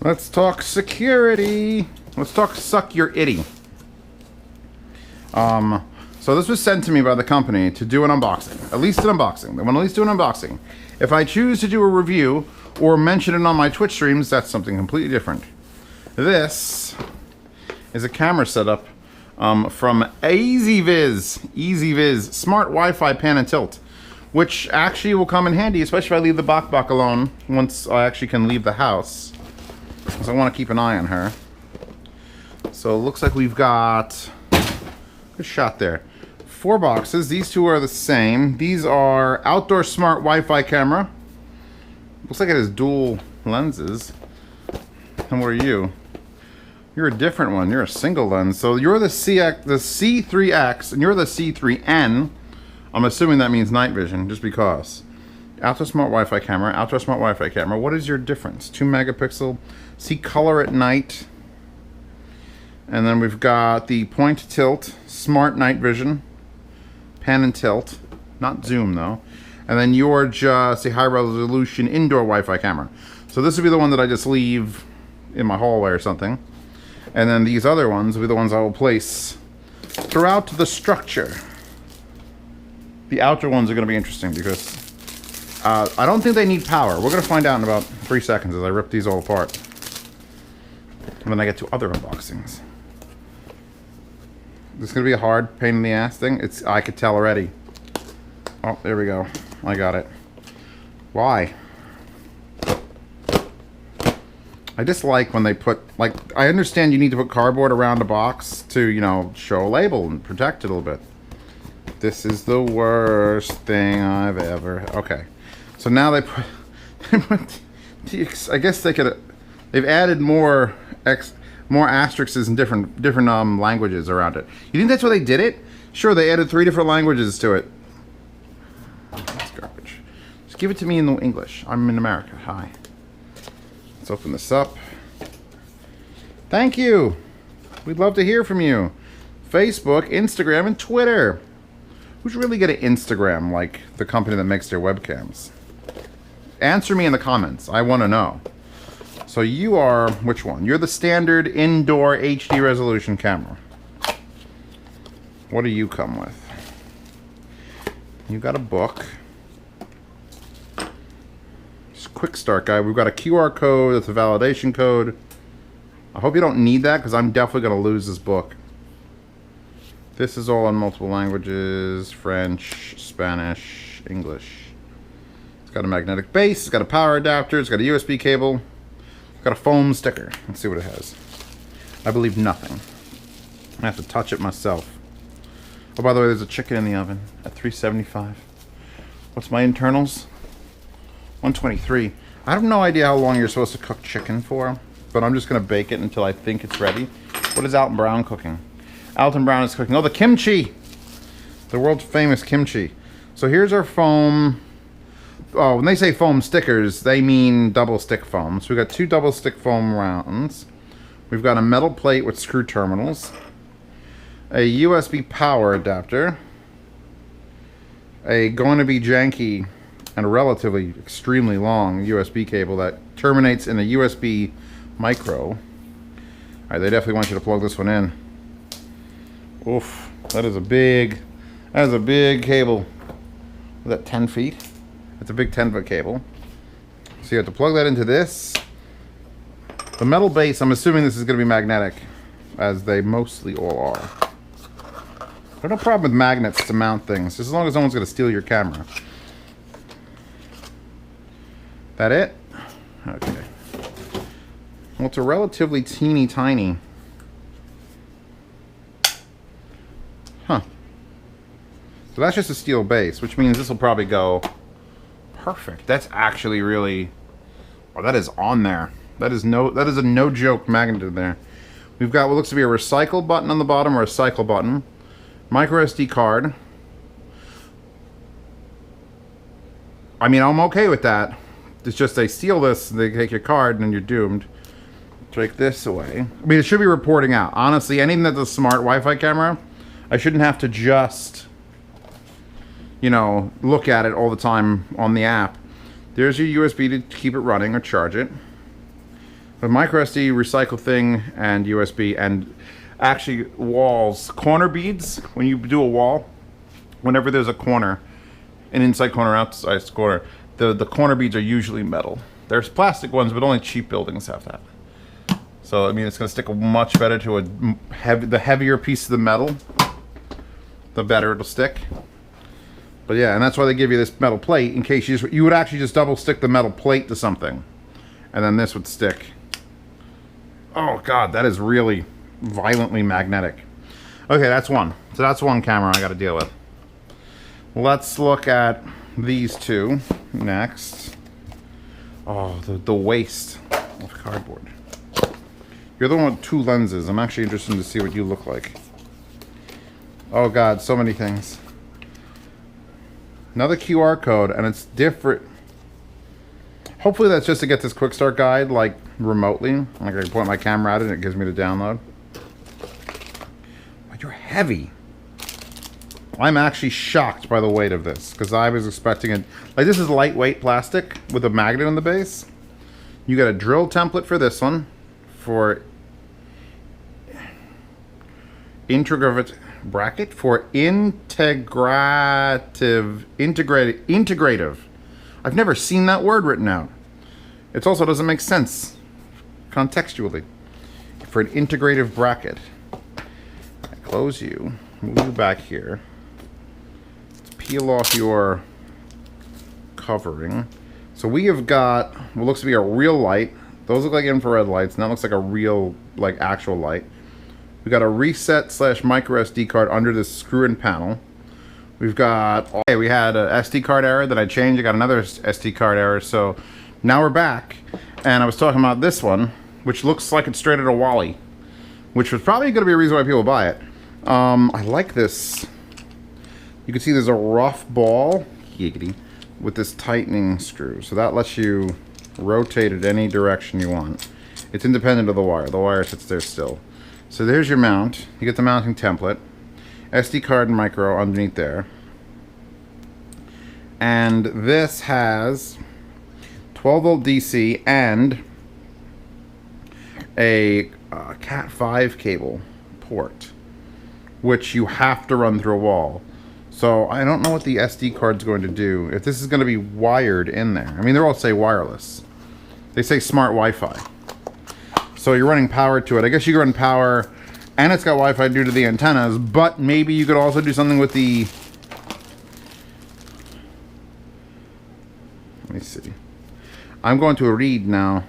Let's talk security. Let's talk suck your itty. So this was sent to me by the company to do an unboxing. At least an unboxing. They want to at least do an unboxing. If I choose to do a review or mention it on my Twitch streams, that's something completely different. This is a camera setup from EZVIZ. EZVIZ Smart Wi-Fi Pan and Tilt, which actually will come in handy, especially if I leave the Bok alone once I actually can leave the house. So I want to keep an eye on her. So it looks like we've got, good shot there, 4 boxes. These two are the same. These are outdoor smart Wi-Fi camera. Looks like it has dual lenses. And what are you? You're a different one. You're a single lens. So you're the C3X and you're the C3N. I'm assuming that means night vision, just because. Outdoor smart Wi-Fi camera, outdoor smart Wi-Fi camera. What is your difference? 2 megapixel. See color at night. And then we've got the point tilt, smart night vision, pan and tilt, not zoom though. And then you're just a high resolution indoor Wi-Fi camera. So this would be the one that I just leave in my hallway or something. And then these other ones will be the ones I will place throughout the structure. The outdoor ones are going to be interesting because I don't think they need power. We're going to find out in about 3 seconds as I rip these all apart. And then I get to other unboxings. This is going to be a hard pain in the ass thing. I could tell already. Oh, there we go. I got it. Why? I dislike when they put, like, I understand you need to put cardboard around a box to, you know, show a label and protect it a little bit. This is the worst thing I've ever... Okay. So now they put I guess they've added more asterisks in different languages around it. You think that's why they did it? Sure, they added 3 different languages to it. That's garbage. Just give it to me in English. I'm in America. Hi. Let's open this up. Thank you. We'd love to hear from you. Facebook, Instagram, and Twitter. Who's really good at Instagram, like the company that makes their webcams? Answer me in the comments. I want to know. So you are, which one? You're the standard indoor HD resolution camera. What do you come with? You got a book. Just quick start guide. We've got a QR code. That's a validation code. I hope you don't need that because I'm definitely going to lose this book. This is all in multiple languages. French, Spanish, English. It's got a magnetic base. It's got a power adapter. It's got a USB cable. It's got a foam sticker. Let's see what it has. I believe nothing. I have to touch it myself. Oh, by the way, there's a chicken in the oven at 375. What's my internals? 123. I have no idea how long you're supposed to cook chicken for, but I'm just going to bake it until I think it's ready. What is Alton Brown cooking? Alton Brown is cooking. Oh, the kimchi! The world famous kimchi. So here's our foam. Oh, when they say foam stickers, they mean double stick foam. So we've got 2 double stick foam rounds. We've got a metal plate with screw terminals. A USB power adapter. A going to be janky and relatively extremely long USB cable that terminates in a USB micro. Alright, they definitely want you to plug this one in. Oof, that is a big cable. Is that 10 feet? That's a big 10-foot cable. So you have to plug that into this. The metal base, I'm assuming this is going to be magnetic, as they mostly all are. There's no problem with magnets to mount things, just as long as no one's going to steal your camera. That it? Okay. Well, it's a relatively teeny tiny. Huh. So that's just a steel base, which means this will probably go perfect. That's actually really... Oh, that is on there. That is a no-joke magnet in there. We've got what looks to be a recycle button on the bottom, or a cycle button. Micro SD card. I mean, I'm okay with that. It's just they steal this, they take your card, and then you're doomed. Take this away. I mean, it should be reporting out. Honestly, anything that's a smart Wi-Fi camera, I shouldn't have to just, you know, look at it all the time on the app. There's your USB to keep it running or charge it. The micro SD recycle thing and USB and actually walls, corner beads. When you do a wall, whenever there's a corner, an inside corner, outside corner, the corner beads are usually metal. There's plastic ones, but only cheap buildings have that. So I mean, it's going to stick much better to the heavier piece of the metal, the better it'll stick. But yeah, and that's why they give you this metal plate in case you would actually just double stick the metal plate to something, and then this would stick. Oh god, that is really violently magnetic. Okay, that's one. So that's one camera I got to deal with. Let's look at these two next. Oh, the waste of cardboard. You're the one with two lenses. I'm actually interested to see what you look like. Oh god, so many things. Another QR code, and it's different. Hopefully that's just to get this quick start guide, like, remotely. Like, I can point my camera at it and it gives me the download. But you're heavy. I'm actually shocked by the weight of this, because I was expecting it. Like, this is lightweight plastic with a magnet on the base. You got a drill template for this one, for integrative bracket, for integrative. I've never seen that word written out. It also doesn't make sense contextually. For an integrative bracket. I close you, move you back here. Let's peel off your covering. So we have got what looks to be a real light. Those look like infrared lights, and that looks like a real, like, actual light. We got a reset / micro SD card under this screw-in panel. We've got, okay, we had a SD card error that I changed. I got another SD card error, so now we're back. And I was talking about this one, which looks like it's straight out of Wally, which was probably going to be a reason why people buy it. I like this. You can see there's a rough ball, giggity, with this tightening screw. So that lets you rotate it any direction you want. It's independent of the wire. The wire sits there still. So there's your mount. You get the mounting template. SD card and micro underneath there. And this has 12 volt DC and a Cat 5 cable port, which you have to run through a wall. So I don't know what the SD card's going to do, if this is going to be wired in there. I mean, they all say wireless. They say smart Wi-Fi. So you're running power to it. I guess you can run power, and it's got Wi-Fi due to the antennas, but maybe you could also do something with the... Let me see. I'm going to read now.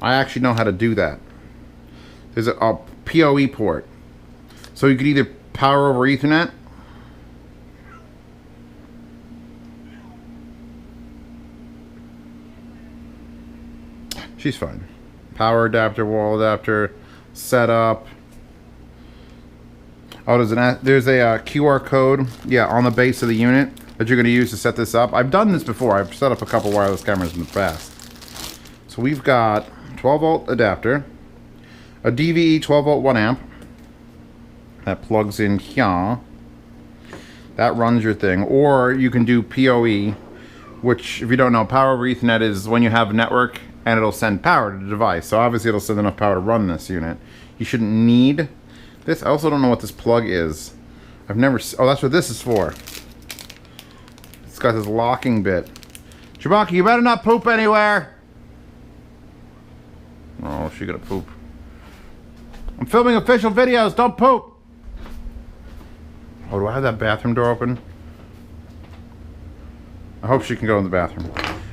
I actually know how to do that. There's a PoE port. So you could either power over Ethernet, she's fine. Power adapter, wall adapter, setup. Oh, there's a QR code, yeah, on the base of the unit that you're going to use to set this up. I've done this before. I've set up a couple wireless cameras in the past. So we've got 12 volt adapter, a DVE 12 volt 1 amp that plugs in here. That runs your thing. Or you can do PoE, which, if you don't know, power over Ethernet is when you have a network and it'll send power to the device. So obviously it'll send enough power to run this unit. You shouldn't need this. I also don't know what this plug is. I've never... Oh, that's what this is for. It's got this locking bit. Chewbacca, you better not poop anywhere. Oh, she's gonna poop. I'm filming official videos. Don't poop. Oh, do I have that bathroom door open? I hope she can go in the bathroom.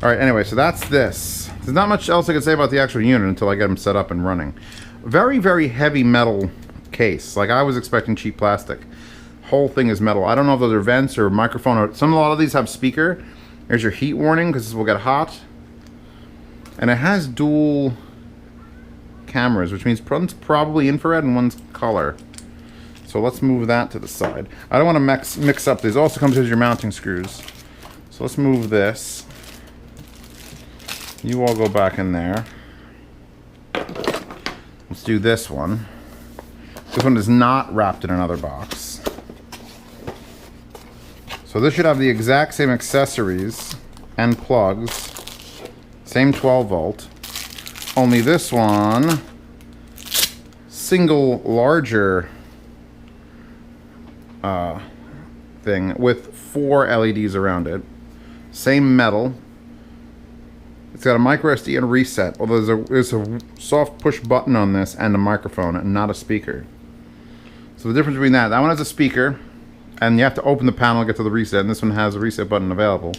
Alright, anyway, so that's this. There's not much else I can say about the actual unit until I get them set up and running. Very, very heavy metal case. Like, I was expecting cheap plastic. Whole thing is metal. I don't know if those are vents or microphone. Or a lot of these have speaker. There's your heat warning, because this will get hot. And it has dual cameras, which means one's probably infrared and one's color. So let's move that to the side. I don't want to mix up these. It also comes with your mounting screws. So let's move this. You all go back in there. Let's do this one. This one is not wrapped in another box. So this should have the exact same accessories and plugs. Same 12 volt. Only this one, single larger thing with 4 LEDs around it. Same metal. It's got a micro SD and a reset. Although there's a soft push button on this and a microphone and not a speaker. So the difference between that one has a speaker, and you have to open the panel to get to the reset, and this one has a reset button available.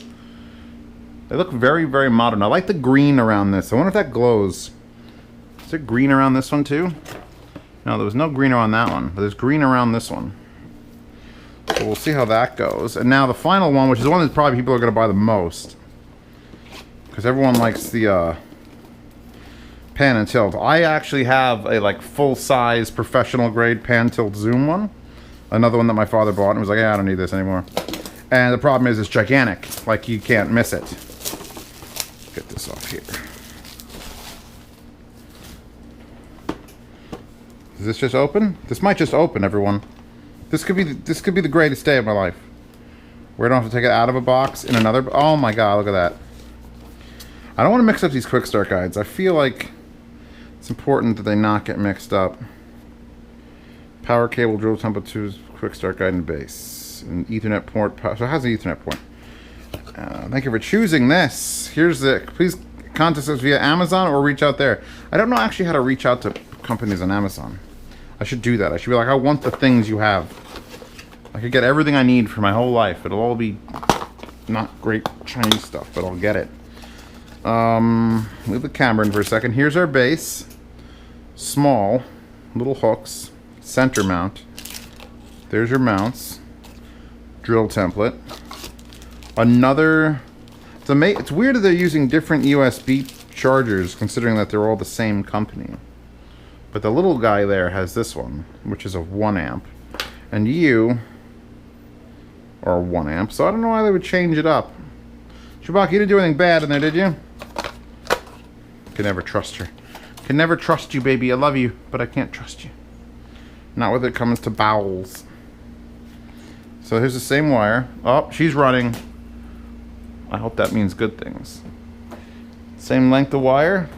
They look very, very modern. I like the green around this. I wonder if that glows. Is there green around this one too? No, there was no green around that one, but there's green around this one. So we'll see how that goes. And now the final one, which is the one that probably people are going to buy the most, because everyone likes the pan and tilt. I actually have a like full-size professional grade pan tilt zoom one. Another one that my father bought and was like, yeah, I don't need this anymore. And the problem is it's gigantic. Like, you can't miss it. Get this off here. Is this just open? This might just open, everyone. This could be the greatest day of my life. Where I don't have to take it out of a box in another. Oh my god, look at that. I don't want to mix up these quick start guides. I feel like it's important that they not get mixed up. Power cable, drill template 2, quick start guide and base. An Ethernet port. So it has an Ethernet port. Thank you for choosing this. Here's the. Please contact us via Amazon or reach out there. I don't know actually how to reach out to companies on Amazon. I should do that. I should be like, I want the things you have. I could get everything I need for my whole life. It'll all be not great Chinese stuff, but I'll get it. Leave the camera in for a second. Here's our base. Small, little hooks, center mount. There's your mounts. Drill template. Another. It's weird that they're using different USB chargers, considering that they're all the same company. But the little guy there has this one, which is a 1 amp. And you are 1 amp, so I don't know why they would change it up. Chewbacca, you didn't do anything bad in there, did you? Can never trust her. Can never trust you, baby. I love you, but I can't trust you. Not when it comes to bowels. So here's the same wire. Oh, she's running. I hope that means good things. Same length of wire.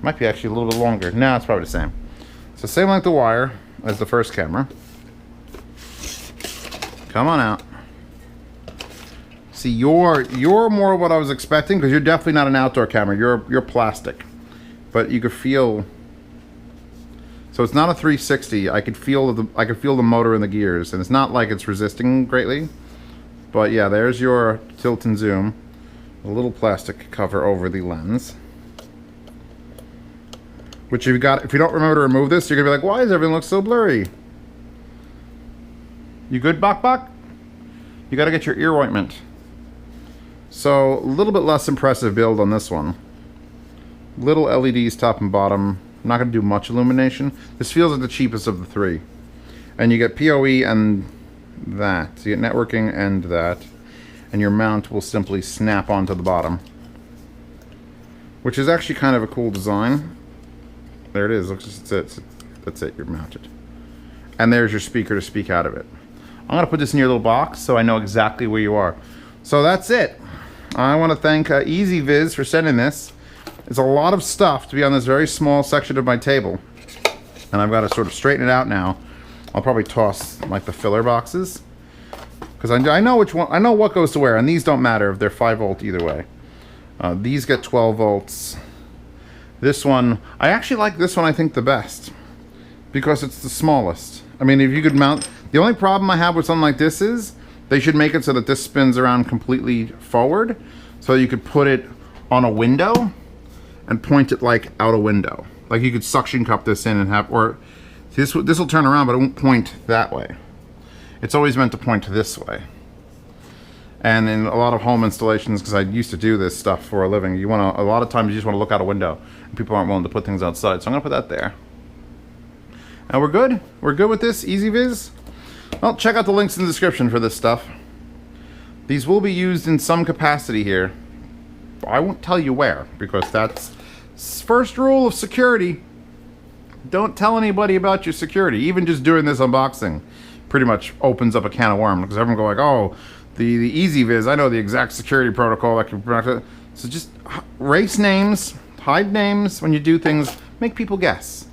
Might be actually a little bit longer. No, it's probably the same. So same length of wire as the first camera. Come on out. See, you're more what I was expecting, because you're definitely not an outdoor camera. You're plastic, but you could feel. So it's not a 360. I could feel the motor and the gears, and it's not like it's resisting greatly. But yeah, there's your tilt and zoom. A little plastic cover over the lens. Which if you don't remember to remove this, you're gonna be like, why does everything look so blurry? You good, Bok Bok? You gotta get your ear ointment. So, a little bit less impressive build on this one. Little LEDs top and bottom. I'm not gonna do much illumination. This feels like the cheapest of the 3. And you get PoE and that. So you get networking and that. And your mount will simply snap onto the bottom. Which is actually kind of a cool design. There it is. That's it. You're mounted. And there's your speaker to speak out of it. I'm going to put this in your little box so I know exactly where you are. So that's it. I want to thank EZVIZ for sending this. It's a lot of stuff to be on this very small section of my table. And I've got to sort of straighten it out now. I'll probably toss like the filler boxes. Because I know which one, I know what goes to where, and these don't matter if they're 5 volt either way. These get 12 volts. This one, I actually like this one, I think, the best. Because it's the smallest. I mean, if you could mount... The only problem I have with something like this is they should make it so that this spins around completely forward. So you could put it on a window and point it like out a window. Like you could suction cup this in and have... Or this will turn around, but it won't point that way. It's always meant to point this way. And in a lot of home installations, because I used to do this stuff for a living, a lot of times you just want to look out a window. And people aren't willing to put things outside. So I'm going to put that there. And we're good? We're good with this EZVIZ? Well, check out the links in the description for this stuff. These will be used in some capacity here. I won't tell you where, because that's first rule of security. Don't tell anybody about your security. Even just doing this unboxing pretty much opens up a can of worms, because everyone go like, oh, the EZVIZ, I know the exact security protocol that can protect it. So just race names, Hide names when you do things. Make people guess.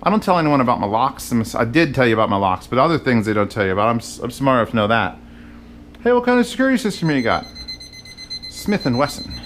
I don't tell anyone about my locks. I did tell you about my locks, but other things they don't tell you about. I'm smart enough to know that. Hey, what kind of security system you got? Smith & Wesson.